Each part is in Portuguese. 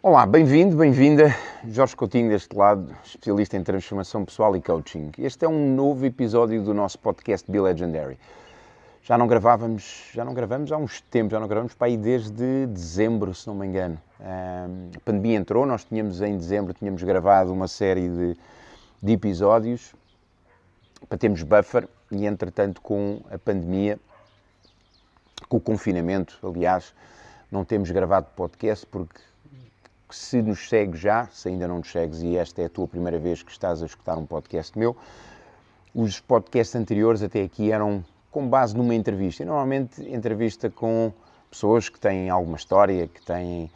Olá, bem-vindo, bem-vinda. Jorge Coutinho deste lado, especialista em transformação pessoal e coaching. Este é um novo episódio do nosso podcast Be Legendary. Já não gravamos há uns tempos, já não gravamos para aí desde dezembro, se não me engano. A pandemia entrou, nós em dezembro tínhamos gravado uma série de episódios para termos buffer e, entretanto, com a pandemia, com o confinamento, aliás, não temos gravado podcast porque se nos segues se ainda não nos segues e esta é a tua primeira vez que estás a escutar um podcast meu, os podcasts anteriores até aqui eram com base numa entrevista. E normalmente entrevista com pessoas que têm alguma história, que têm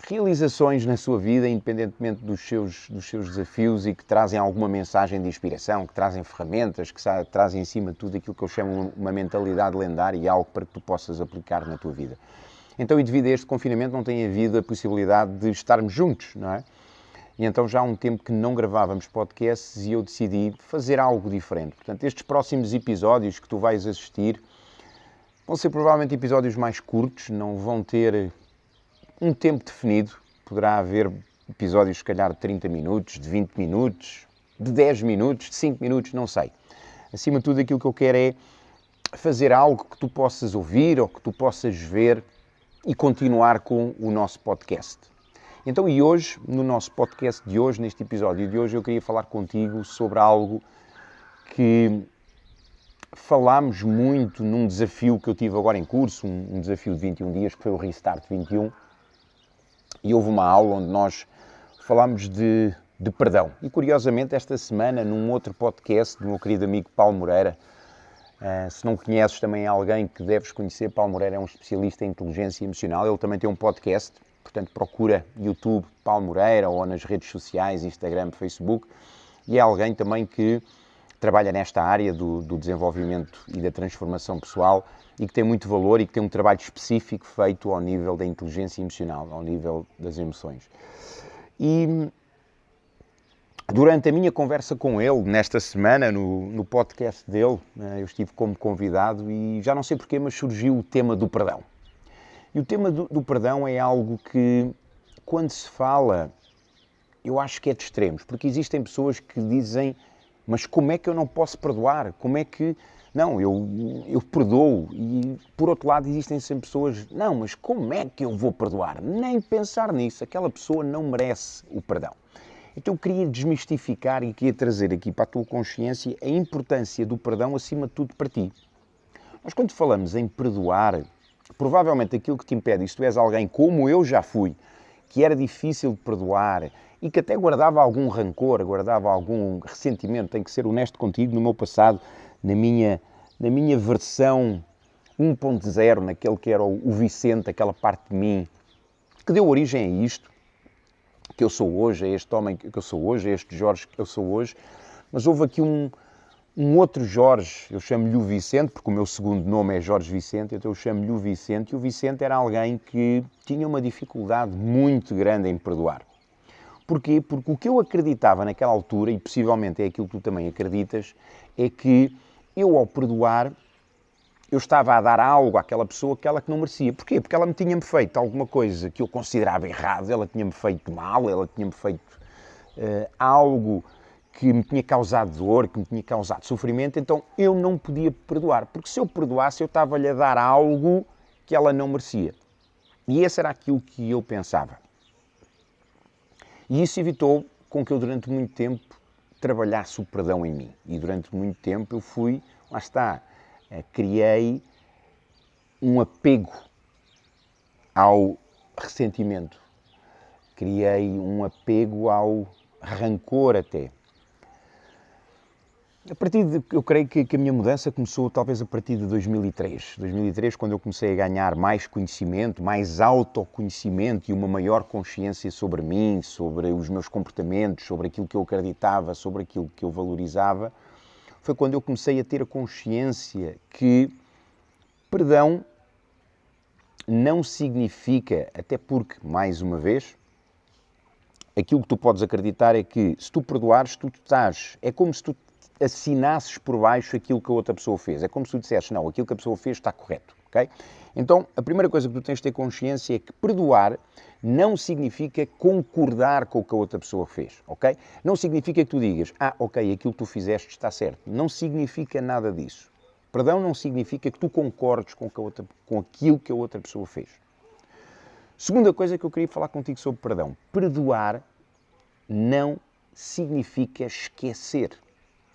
realizações na sua vida, independentemente dos seus desafios e que trazem alguma mensagem de inspiração, que trazem ferramentas, que trazem em cima de tudo aquilo que eu chamo uma mentalidade lendária e algo para que tu possas aplicar na tua vida. Então, e devido a este confinamento, não tem havido a possibilidade de estarmos juntos, não é? E então já há um tempo que não gravávamos podcasts e eu decidi fazer algo diferente. Portanto, estes próximos episódios que tu vais assistir vão ser provavelmente episódios mais curtos, não vão ter um tempo definido. Poderá haver episódios, se calhar, de 30 minutos, de 20 minutos, de 10 minutos, de 5 minutos, não sei. Acima de tudo, aquilo que eu quero é fazer algo que tu possas ouvir ou que tu possas ver e continuar com o nosso podcast. Então, e hoje, no nosso podcast de hoje, neste episódio de hoje, eu queria falar contigo sobre algo que falámos muito num desafio que eu tive agora em curso, um desafio de 21 dias, que foi o Restart 21, e houve uma aula onde nós falámos de perdão. E, curiosamente, esta semana, num outro podcast do meu querido amigo Paulo Moreira, se não conheces também é alguém que deves conhecer, Paulo Moreira é um especialista em inteligência emocional, ele também tem um podcast, portanto procura YouTube Paulo Moreira ou nas redes sociais, Instagram, Facebook, e é alguém também que trabalha nesta área do desenvolvimento e da transformação pessoal e que tem muito valor e que tem um trabalho específico feito ao nível da inteligência emocional, ao nível das emoções. E durante a minha conversa com ele, nesta semana, no podcast dele, eu estive como convidado e já não sei porquê, mas surgiu o tema do perdão. E o tema do perdão é algo que, quando se fala, eu acho que é de extremos, porque existem pessoas que dizem, mas como é que eu não posso perdoar? Como é que... Não, eu perdoo. E, por outro lado, existem sempre pessoas, não, mas como é que eu vou perdoar? Nem pensar nisso, aquela pessoa não merece o perdão. Então eu queria desmistificar e queria trazer aqui para a tua consciência a importância do perdão acima de tudo para ti. Nós quando falamos em perdoar, provavelmente aquilo que te impede, e se tu és alguém como eu já fui, que era difícil de perdoar e que até guardava algum rancor, guardava algum ressentimento, tenho que ser honesto contigo, no meu passado, na minha versão 1.0, naquele que era o Vicente, aquela parte de mim, que deu origem a isto, que eu sou hoje, é este homem que eu sou hoje, é este Jorge que eu sou hoje, mas houve aqui um outro Jorge, eu chamo-lhe o Vicente, porque o meu segundo nome é Jorge Vicente, então eu chamo-lhe o Vicente, e o Vicente era alguém que tinha uma dificuldade muito grande em perdoar. Porquê? Porque o que eu acreditava naquela altura, e possivelmente é aquilo que tu também acreditas, é que eu, ao perdoar, eu estava a dar algo àquela pessoa que ela que não merecia. Porquê? Porque ela me tinha-me feito alguma coisa que eu considerava errado, ela tinha-me feito mal, ela tinha-me feito algo que me tinha causado dor, que me tinha causado sofrimento, então eu não podia perdoar. Porque se eu perdoasse, eu estava-lhe a dar algo que ela não merecia. E esse era aquilo que eu pensava. E isso evitou com que eu, durante muito tempo, trabalhasse o perdão em mim. E durante muito tempo eu fui, lá está, criei um apego ao ressentimento, criei um apego ao rancor até. Eu creio que a minha mudança começou talvez a partir de 2003. 2003, quando eu comecei a ganhar mais conhecimento, mais autoconhecimento e uma maior consciência sobre mim, sobre os meus comportamentos, sobre aquilo que eu acreditava, sobre aquilo que eu valorizava, foi quando eu comecei a ter a consciência que perdão não significa, até porque, mais uma vez, aquilo que tu podes acreditar é que se tu perdoares, é como se tu assinasses por baixo aquilo que a outra pessoa fez. É como se tu dissesses, não, aquilo que a pessoa fez está correto, ok? Então, a primeira coisa que tu tens de ter consciência é que perdoar não significa concordar com o que a outra pessoa fez, ok? Não significa que tu digas, ok, aquilo que tu fizeste está certo. Não significa nada disso. Perdão não significa que tu concordes com aquilo que a outra pessoa fez. Segunda coisa que eu queria falar contigo sobre perdão. Perdoar não significa esquecer,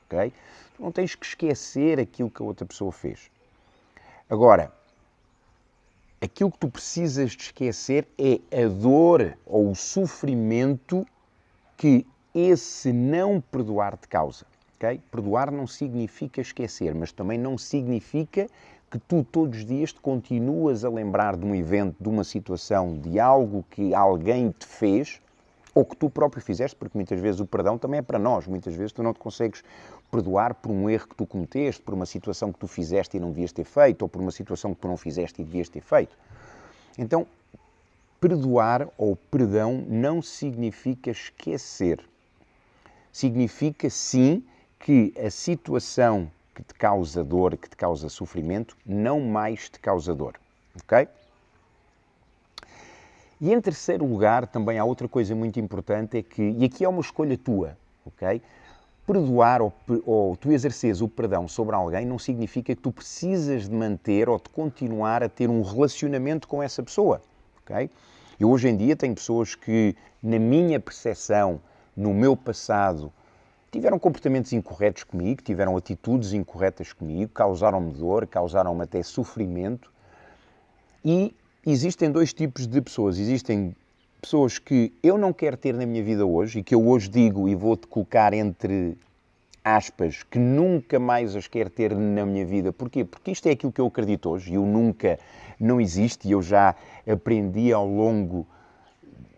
ok? Tu não tens que esquecer aquilo que a outra pessoa fez. Agora, aquilo que tu precisas de esquecer é a dor ou o sofrimento que esse não perdoar te causa. Okay? Perdoar não significa esquecer, mas também não significa que tu todos os dias te continuas a lembrar de um evento, de uma situação, de algo que alguém te fez ou que tu próprio fizeste, porque muitas vezes o perdão também é para nós. Muitas vezes tu não te consegues perdoar por um erro que tu cometeste, por uma situação que tu fizeste e não devias ter feito, ou por uma situação que tu não fizeste e devias ter feito. Então, perdoar ou perdão não significa esquecer. Significa, sim, que a situação que te causa dor, que te causa sofrimento, não mais te causa dor. Ok? E em terceiro lugar, também há outra coisa muito importante, é que, e aqui é uma escolha tua, ok? Perdoar ou tu exerceres o perdão sobre alguém não significa que tu precisas de manter ou de continuar a ter um relacionamento com essa pessoa, ok? Eu hoje em dia tenho pessoas que, na minha percepção, no meu passado, tiveram comportamentos incorretos comigo, tiveram atitudes incorretas comigo, causaram-me dor, causaram-me até sofrimento. E existem dois tipos de pessoas. Existem pessoas que eu não quero ter na minha vida hoje e que eu hoje digo e vou-te colocar entre aspas, que nunca mais as quero ter na minha vida. Porquê? Porque isto é aquilo que eu acredito hoje e o nunca não existe e eu já aprendi ao longo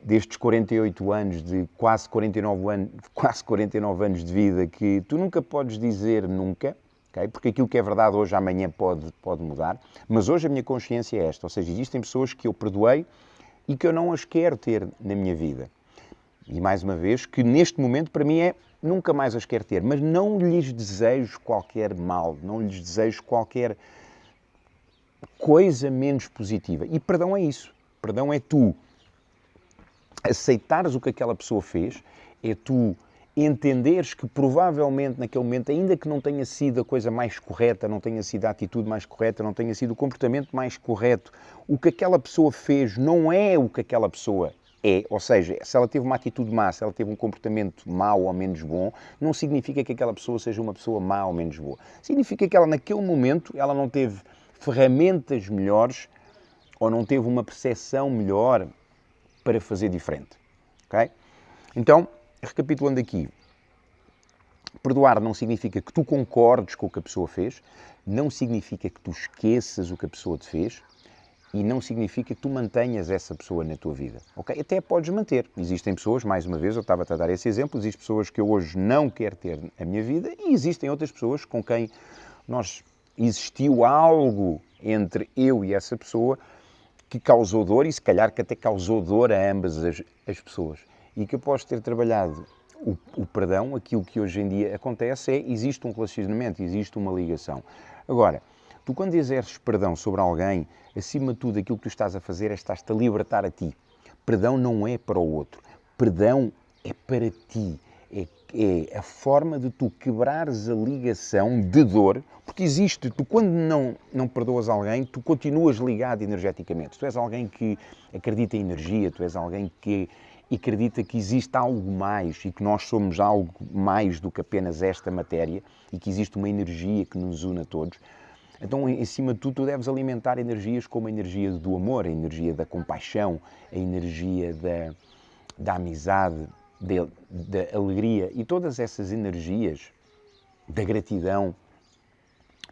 destes 48 anos, de quase 49 anos de vida, que tu nunca podes dizer nunca, okay? Porque aquilo que é verdade hoje, amanhã pode mudar. Mas hoje a minha consciência é esta, ou seja, existem pessoas que eu perdoei e que eu não as quero ter na minha vida. E mais uma vez, que neste momento para mim é nunca mais as quero ter, mas não lhes desejo qualquer mal, não lhes desejo qualquer coisa menos positiva. E perdão é isso. Perdão é tu aceitares o que aquela pessoa fez, é tu entenderes que provavelmente naquele momento, ainda que não tenha sido a coisa mais correta, não tenha sido a atitude mais correta, não tenha sido o comportamento mais correto, o que aquela pessoa fez não é o que aquela pessoa é. Ou seja, se ela teve uma atitude má, se ela teve um comportamento mau ou menos bom, não significa que aquela pessoa seja uma pessoa má ou menos boa. Significa que ela, naquele momento, ela não teve ferramentas melhores ou não teve uma percepção melhor para fazer diferente. Ok? Então, recapitulando aqui, perdoar não significa que tu concordes com o que a pessoa fez, não significa que tu esqueças o que a pessoa te fez e não significa que tu mantenhas essa pessoa na tua vida. Ok? Até podes manter. Existem pessoas, mais uma vez, eu estava-te a dar esse exemplo, existem pessoas que eu hoje não quero ter na minha vida e existem outras pessoas com quem existiu algo entre eu e essa pessoa que causou dor e se calhar que até causou dor a ambas as pessoas. E que após ter trabalhado o perdão, aquilo que hoje em dia acontece é, existe um relacionamento, existe uma ligação. Agora, tu quando exerces perdão sobre alguém, acima de tudo aquilo que tu estás a fazer é estás-te a libertar a ti. Perdão não é para o outro, perdão é para ti. É a forma de tu quebrares a ligação de dor, porque existe, tu quando não perdoas alguém, tu continuas ligado energeticamente. Tu és alguém que acredita em energia, tu és alguém que acredita que existe algo mais e que nós somos algo mais do que apenas esta matéria e que existe uma energia que nos une a todos. Então, em cima de tudo, tu deves alimentar energias como a energia do amor, a energia da compaixão, a energia da amizade, da alegria e todas essas energias, da gratidão,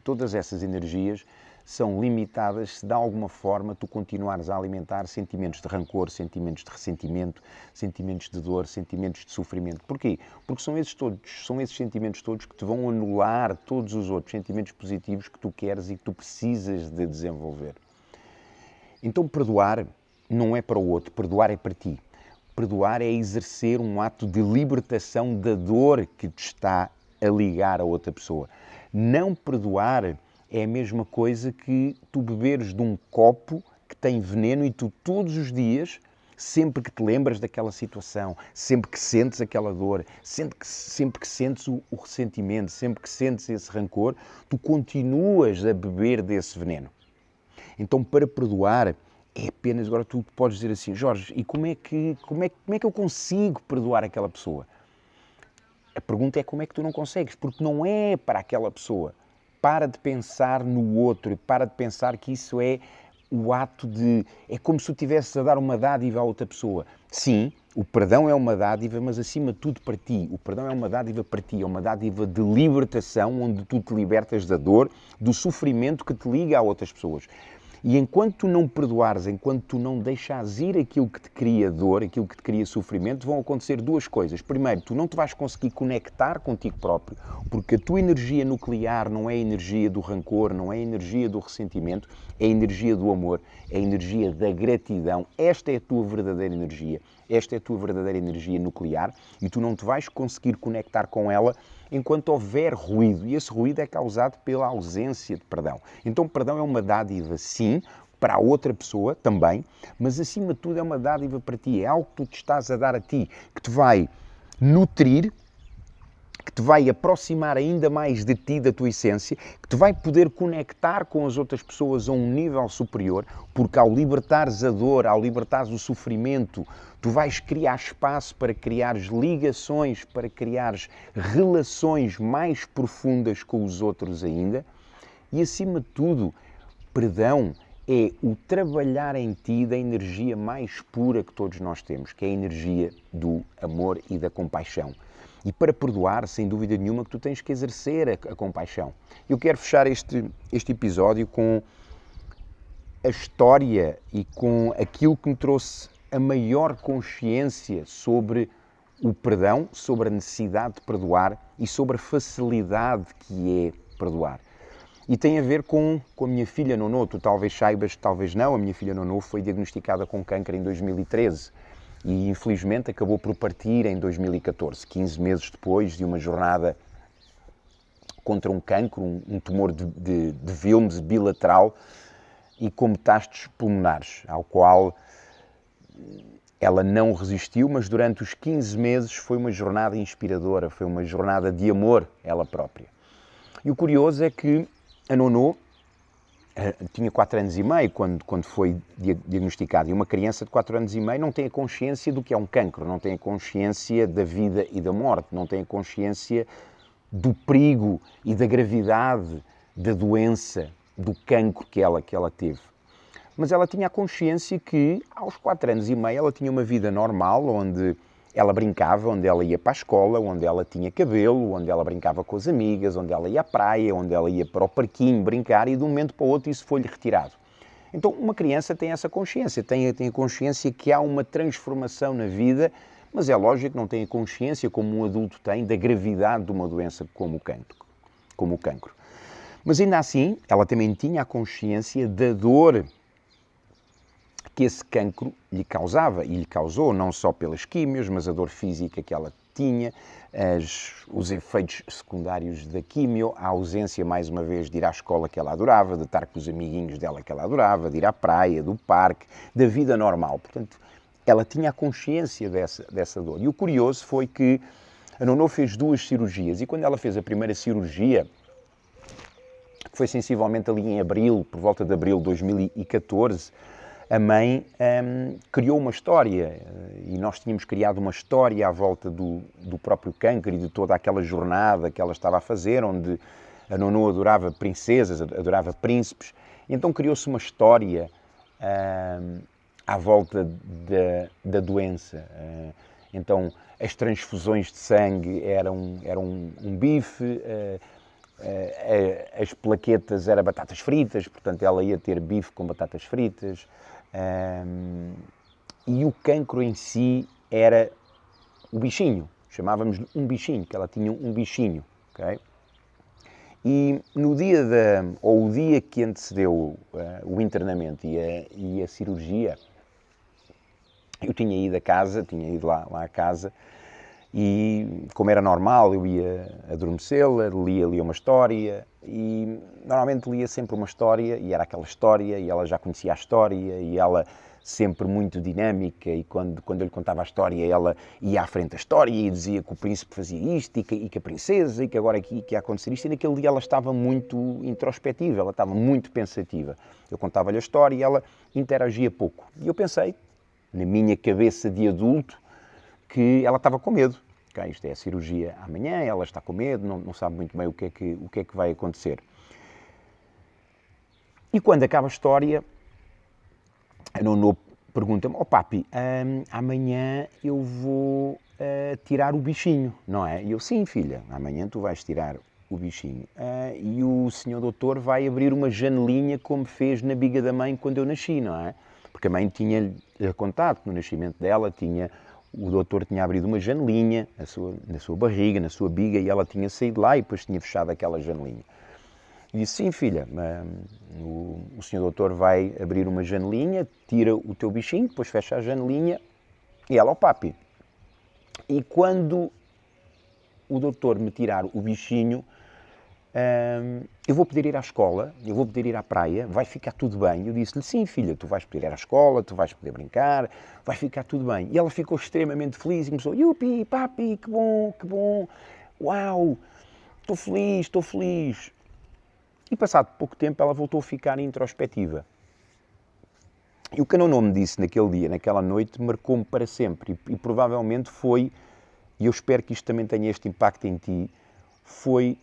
todas essas energias são limitadas se de alguma forma tu continuares a alimentar sentimentos de rancor, sentimentos de ressentimento, sentimentos de dor, sentimentos de sofrimento. Porquê? Porque são esses sentimentos todos que te vão anular todos os outros sentimentos positivos que tu queres e que tu precisas de desenvolver. Então perdoar não é para o outro, perdoar é para ti. Perdoar é exercer um ato de libertação da dor que te está a ligar a outra pessoa. Não perdoar É a mesma coisa que tu beberes de um copo que tem veneno e tu todos os dias, sempre que te lembras daquela situação, sempre que sentes aquela dor, sempre que sentes o ressentimento, sempre que sentes esse rancor, tu continuas a beber desse veneno. Então, para perdoar, é apenas, agora tu podes dizer assim, Jorge, e como é que eu consigo perdoar aquela pessoa? A pergunta é como é que tu não consegues, porque não é para aquela pessoa. Para de pensar no outro, para de pensar que isso é o ato de... É como se tu estivesses a dar uma dádiva à outra pessoa. Sim, o perdão é uma dádiva, mas acima de tudo para ti. O perdão é uma dádiva para ti, é uma dádiva de libertação, onde tu te libertas da dor, do sofrimento que te liga a outras pessoas. E enquanto tu não perdoares, enquanto tu não deixares ir aquilo que te cria dor, aquilo que te cria sofrimento, vão acontecer duas coisas. Primeiro, tu não te vais conseguir conectar contigo próprio, porque a tua energia nuclear não é a energia do rancor, não é a energia do ressentimento, é a energia do amor, é a energia da gratidão. Esta é a tua verdadeira energia. Esta é a tua verdadeira energia nuclear e tu não te vais conseguir conectar com ela enquanto houver ruído. E esse ruído é causado pela ausência de perdão. Então, perdão é uma dádiva, sim, para a outra pessoa também, mas acima de tudo é uma dádiva para ti. É algo que tu te estás a dar a ti, que te vai nutrir, que te vai aproximar ainda mais de ti, da tua essência, que te vai poder conectar com as outras pessoas a um nível superior, porque ao libertares a dor, ao libertares o sofrimento, tu vais criar espaço para criares ligações, para criares relações mais profundas com os outros ainda. E acima de tudo, perdão é o trabalhar em ti da energia mais pura que todos nós temos, que é a energia do amor e da compaixão. E para perdoar, sem dúvida nenhuma, que tu tens que exercer a compaixão. Eu quero fechar este episódio com a história e com aquilo que me trouxe a maior consciência sobre o perdão, sobre a necessidade de perdoar e sobre a facilidade que é perdoar. E tem a ver com a minha filha Nono. Tu talvez saibas, talvez não, a minha filha Nono foi diagnosticada com câncer em 2013. E infelizmente acabou por partir em 2014, 15 meses depois de uma jornada contra um cancro, um tumor de Wilms bilateral e com metástases pulmonares, ao qual ela não resistiu, mas durante os 15 meses foi uma jornada inspiradora, foi uma jornada de amor ela própria. E o curioso é que a Nono tinha 4 anos e meio quando foi diagnosticado. E uma criança de 4 anos e meio não tem a consciência do que é um cancro, não tem a consciência da vida e da morte, não tem a consciência do perigo e da gravidade da doença, do cancro que ela teve. Mas ela tinha a consciência que, aos 4 anos e meio, ela tinha uma vida normal, onde ela brincava, onde ela ia para a escola, onde ela tinha cabelo, onde ela brincava com as amigas, onde ela ia à praia, onde ela ia para o parquinho brincar e de um momento para o outro isso foi-lhe retirado. Então uma criança tem essa consciência, tem a consciência que há uma transformação na vida, mas é lógico que não tem a consciência como um adulto tem da gravidade de uma doença como o cancro. Mas ainda assim, ela também tinha a consciência da dor que esse cancro lhe causava, e lhe causou não só pelas químios, mas a dor física que ela tinha, os efeitos secundários da químio, a ausência, mais uma vez, de ir à escola que ela adorava, de estar com os amiguinhos dela que ela adorava, de ir à praia, do parque, da vida normal. Portanto, ela tinha a consciência dessa dor. E o curioso foi que a Nono fez 2 cirurgias, e quando ela fez a primeira cirurgia, que foi sensivelmente ali em abril, por volta de abril de 2014, a mãe criou uma história, e nós tínhamos criado uma história à volta do próprio câncer e de toda aquela jornada que ela estava a fazer, onde a Nono adorava princesas, adorava príncipes. Então criou-se uma história à volta da doença. Então as transfusões de sangue eram um bife, as plaquetas eram batatas fritas, portanto ela ia ter bife com batatas fritas. E o cancro em si era o bichinho, chamávamos-lhe um bichinho, que ela tinha um bichinho, ok? E no dia o dia que antecedeu o internamento e a cirurgia, eu tinha ido lá à casa, e como era normal, eu ia adormecê-la, lia uma história, e normalmente lia sempre uma história, e era aquela história, e ela já conhecia a história, e ela sempre muito dinâmica, e quando eu lhe contava a história, ela ia à frente da história e dizia que o príncipe fazia isto, e que a princesa, e que agora aqui que ia acontecer isto, e naquele dia ela estava muito introspectiva, ela estava muito pensativa. Eu contava-lhe a história e ela interagia pouco. E eu pensei, na minha cabeça de adulto, que ela estava com medo. Okay, isto é a cirurgia amanhã, ela está com medo, não sabe muito bem o que é que vai acontecer. E quando acaba a história, a Nono pergunta-me, papi, amanhã eu vou tirar o bichinho, não é? E eu, sim, filha, amanhã tu vais tirar o bichinho. E o senhor doutor vai abrir uma janelinha como fez na biga da mãe quando eu nasci, não é? Porque a mãe tinha-lhe contado que no nascimento dela o doutor tinha abrido uma janelinha na sua barriga, na sua biga, e ela tinha saído lá e depois tinha fechado aquela janelinha. E disse, sim, filha, o senhor doutor vai abrir uma janelinha, tira o teu bichinho, depois fecha a janelinha, e ela, papi. E quando o doutor me tirar o bichinho, eu vou poder ir à escola, eu vou poder ir à praia, vai ficar tudo bem. Eu disse-lhe, sim, filha, tu vais poder ir à escola, tu vais poder brincar, vai ficar tudo bem. E ela ficou extremamente feliz e começou, yupi, papi, que bom, uau, estou feliz, estou feliz. E passado pouco tempo ela voltou a ficar introspectiva. E o que a Nono me disse naquele dia, naquela noite, marcou-me para sempre. E provavelmente foi, e eu espero que isto também tenha este impacto em ti, foi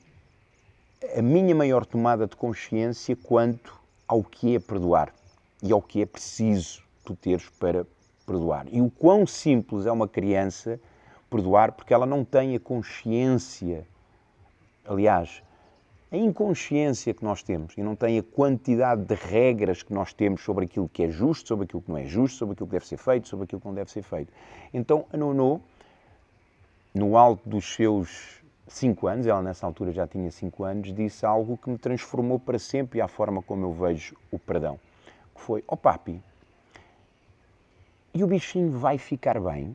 a minha maior tomada de consciência quanto ao que é perdoar e ao que é preciso tu teres para perdoar. E o quão simples é uma criança perdoar porque ela não tem a consciência, aliás, a inconsciência que nós temos e não tem a quantidade de regras que nós temos sobre aquilo que é justo, sobre aquilo que não é justo, sobre aquilo que deve ser feito, sobre aquilo que não deve ser feito. Então a Nono, no alto dos seus 5 anos, ela nessa altura já tinha 5 anos, disse algo que me transformou para sempre a forma como eu vejo o perdão. Que foi, papi, e o bichinho vai ficar bem?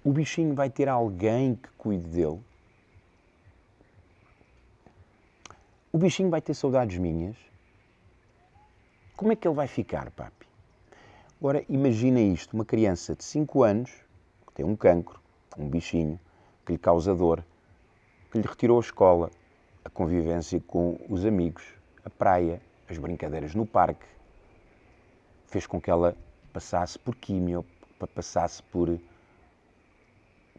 O bichinho vai ter alguém que cuide dele? O bichinho vai ter saudades minhas? Como é que ele vai ficar, papi? Agora, imagina isto, uma criança de 5 anos, que tem um cancro, um bichinho, que lhe causa dor, que lhe retirou a escola, a convivência com os amigos, a praia, as brincadeiras no parque, fez com que ela passasse por químio, passasse por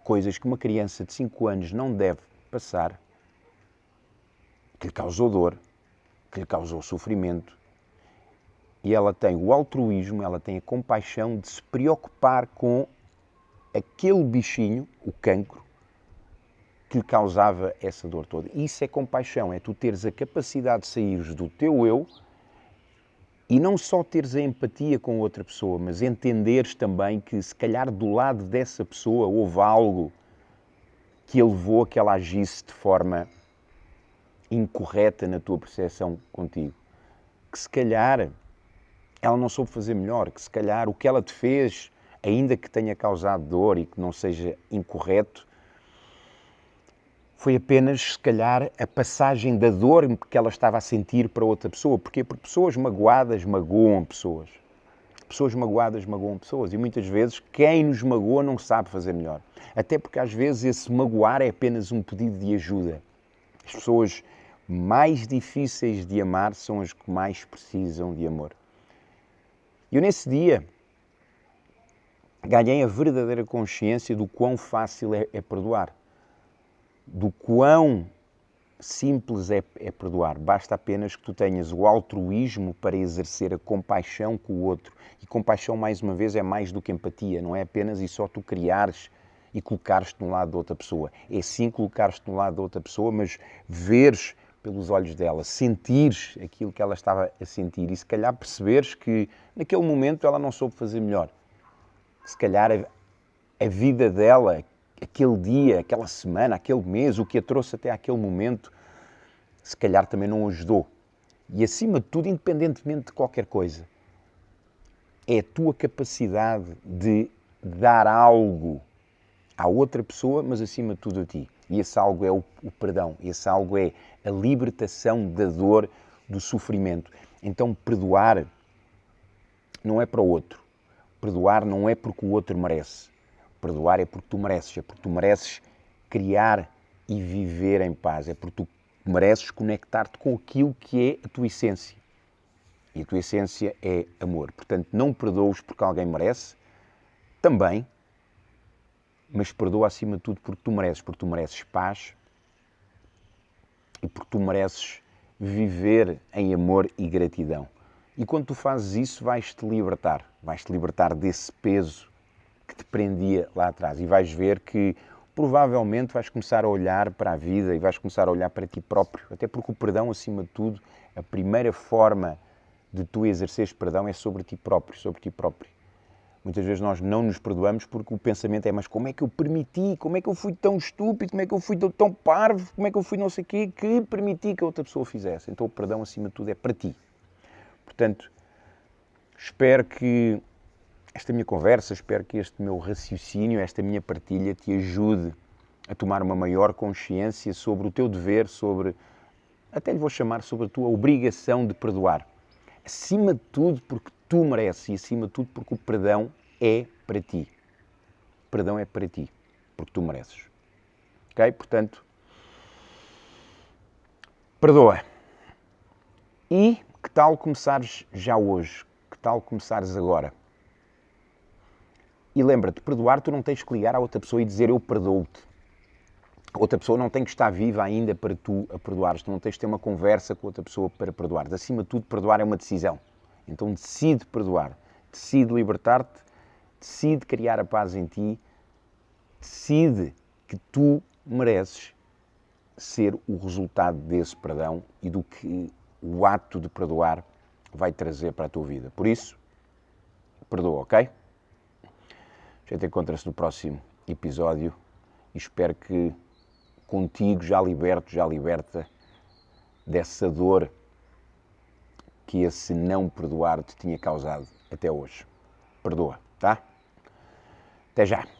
coisas que uma criança de 5 anos não deve passar, que lhe causou dor, que lhe causou sofrimento. E ela tem o altruísmo, ela tem a compaixão de se preocupar com aquele bichinho, o cancro, que lhe causava essa dor toda. Isso é compaixão, é tu teres a capacidade de saíres do teu eu e não só teres a empatia com outra pessoa, mas entenderes também que se calhar do lado dessa pessoa houve algo que a levou a que ela agisse de forma incorreta na tua percepção contigo. Que se calhar ela não soube fazer melhor, que se calhar o que ela te fez, ainda que tenha causado dor e que não seja incorreto, foi apenas, se calhar, a passagem da dor que ela estava a sentir para outra pessoa. Porquê? Porque pessoas magoadas magoam pessoas. Pessoas magoadas magoam pessoas. E muitas vezes quem nos magoa não sabe fazer melhor. Até porque às vezes esse magoar é apenas um pedido de ajuda. As pessoas mais difíceis de amar são as que mais precisam de amor. E eu nesse dia ganhei a verdadeira consciência do quão fácil é perdoar. Do quão simples é perdoar. Basta apenas que tu tenhas o altruísmo para exercer a compaixão com o outro. E compaixão, mais uma vez, é mais do que empatia. Não é apenas e só tu criares e colocares-te no lado da outra pessoa. É sim colocares-te no lado da outra pessoa, mas veres pelos olhos dela, sentires aquilo que ela estava a sentir e se calhar perceberes que naquele momento ela não soube fazer melhor. Se calhar a vida dela, aquele dia, aquela semana, aquele mês, o que a trouxe até aquele momento, se calhar também não ajudou. E acima de tudo, independentemente de qualquer coisa, é a tua capacidade de dar algo à outra pessoa, mas acima de tudo a ti. E esse algo é o perdão, esse algo é a libertação da dor, do sofrimento. Então, perdoar não é para o outro. Perdoar não é porque o outro merece. Perdoar é porque tu mereces. É porque tu mereces criar e viver em paz. É porque tu mereces conectar-te com aquilo que é a tua essência. E a tua essência é amor. Portanto, não perdoes porque alguém merece, também, mas perdoa acima de tudo porque tu mereces paz e porque tu mereces viver em amor e gratidão. E quando tu fazes isso, vais-te libertar desse peso que te prendia lá atrás e vais ver que provavelmente vais começar a olhar para a vida e vais começar a olhar para ti próprio, até porque o perdão, acima de tudo, a primeira forma de tu exerceres perdão é sobre ti próprio, Muitas vezes nós não nos perdoamos porque o pensamento é: mas como é que eu permiti, como é que eu fui tão estúpido, como é que eu fui tão parvo, como é que eu fui não sei o quê, que permiti que a outra pessoa fizesse. Então o perdão, acima de tudo, é para ti. Portanto, espero que esta minha conversa, espero que este meu raciocínio, esta minha partilha te ajude a tomar uma maior consciência sobre o teu dever, até lhe vou chamar, sobre a tua obrigação de perdoar. Acima de tudo porque tu mereces e acima de tudo porque o perdão é para ti. O perdão é para ti, porque tu mereces. Ok? Portanto, perdoa. E que tal começares já hoje? Que tal começares agora? E lembra-te, perdoar, tu não tens que ligar à outra pessoa e dizer: eu perdoo-te. A outra pessoa não tem que estar viva ainda para tu a perdoares. Tu não tens de ter uma conversa com outra pessoa para perdoares. Acima de tudo, perdoar é uma decisão. Então decide perdoar. Decide libertar-te. Decide criar a paz em ti. Decide que tu mereces ser o resultado desse perdão e do que o ato de perdoar vai trazer para a tua vida. Por isso, perdoa, ok? A gente encontra-se no próximo episódio e espero que contigo já liberta dessa dor que esse não perdoar te tinha causado até hoje. Perdoa, tá? Até já!